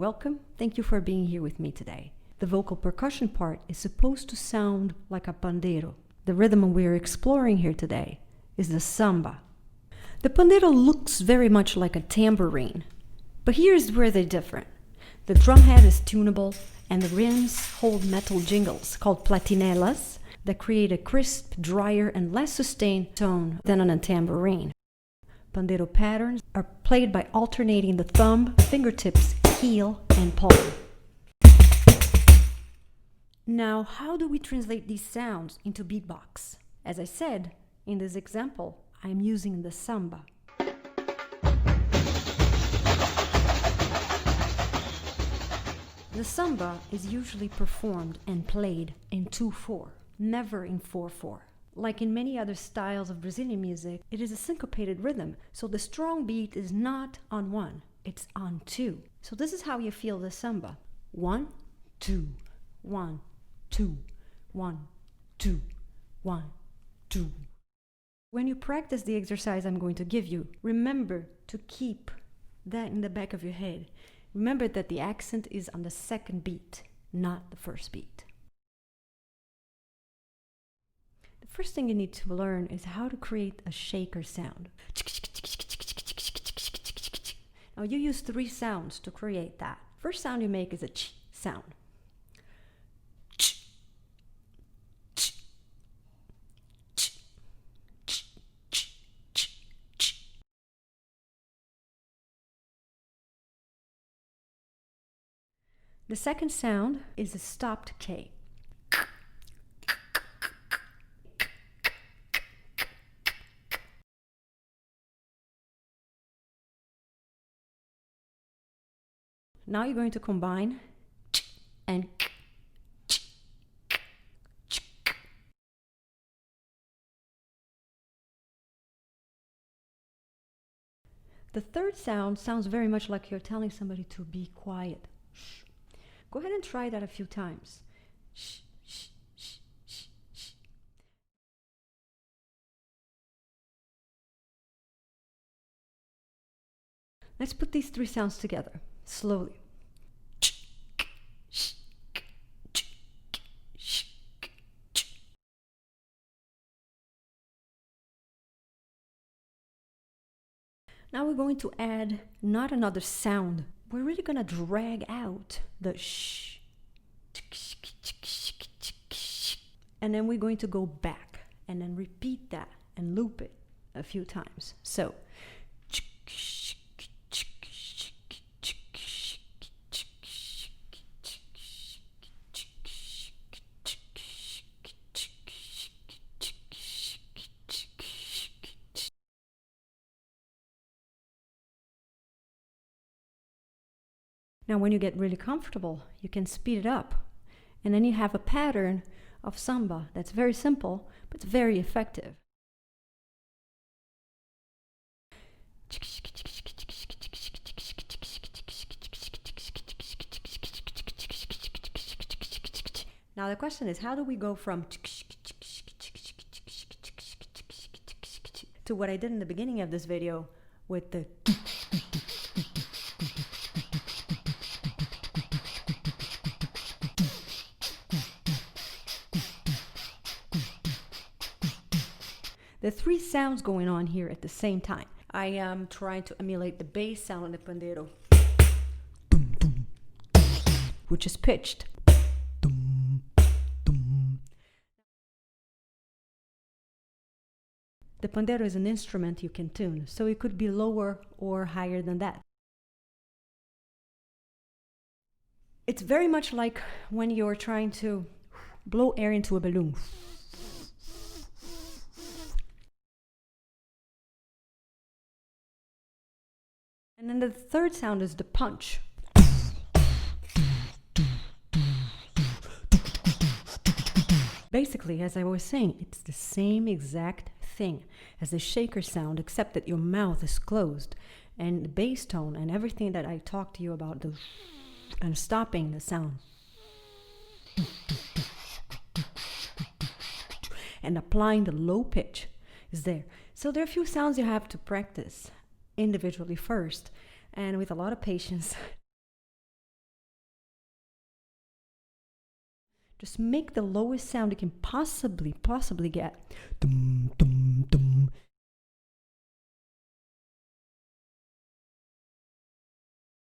welcome. Thank you for being here with me today. The vocal percussion part is supposed to sound like a pandeiro. The rhythm we're exploring here today is the samba. The pandeiro looks very much like a tambourine, but here's where they're different. The drum head is tunable, and the rims hold metal jingles called platinelas that create a crisp, drier, and less sustained tone than on a tambourine. Pandeiro patterns are played by alternating the thumb, fingertips, heel, and palm. Now, how do we translate these sounds into beatbox? As I said, in this example, I'm using the samba. The samba is usually performed and played in 2/4, never in 4/4. Like in many other styles of Brazilian music, it is a syncopated rhythm, so the strong beat is not on 1, it's on 2. So this is how you feel the samba. 1, 2, 1, 2, 1, 2, 1, 2. When you practice the exercise I'm going to give you, remember to keep that in the back of your head. Remember that the accent is on the second beat, not the first beat. The first thing you need to learn is how to create a shaker sound. Now you use 3 sounds to create that. First sound you make is a ch sound. The second sound is a stopped K. Now you're going to combine and the third sound sounds very much like you're telling somebody to be quiet. Shh. Go ahead and try that a few times. Shh, shh, shh, shh, shh. Let's put these 3 sounds together, slowly. Now we're going to add not another sound. We're really going to drag out the shh. And then we're going to go back and then repeat that and loop it a few times. So, now when you get really comfortable, you can speed it up. And then you have a pattern of samba that's very simple, but very effective. Now the question is, how do we go from to what I did in the beginning of this video with the the 3 sounds going on here at the same time. I am trying to emulate the bass sound in the pandeiro, which is pitched. The pandeiro is an instrument you can tune, so it could be lower or higher than that. It's very much like when you're trying to blow air into a balloon. And then the third sound is the punch. Basically, as I was saying, it's the same exact thing as the shaker sound, except that your mouth is closed. And the bass tone and everything that I talked to you about, and stopping the sound. And applying the low pitch is there. So there are a few sounds you have to practice individually first, and with a lot of patience. Just make the lowest sound you can possibly get. Dum, dum, dum.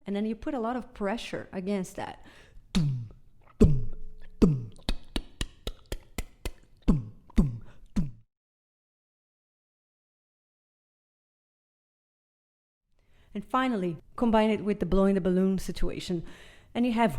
And then you put a lot of pressure against that. Dum, dum, dum, dum, dum, dum. And finally, combine it with the blowing the balloon situation, and you have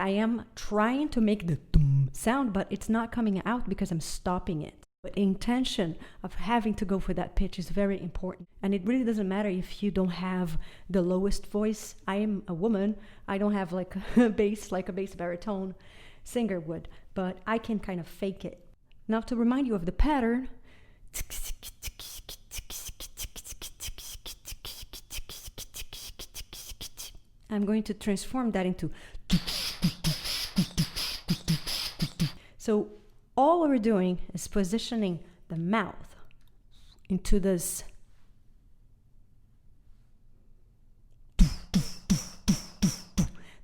I am trying to make the dum sound, but it's not coming out because I'm stopping it. But intention of having to go for that pitch is very important. And it really doesn't matter if you don't have the lowest voice. I am a woman. I don't have like a bass baritone singer would, but I can kind of fake it. Now to remind you of the pattern, I'm going to transform that into. So all we're doing is positioning the mouth into this.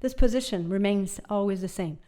This position remains always the same.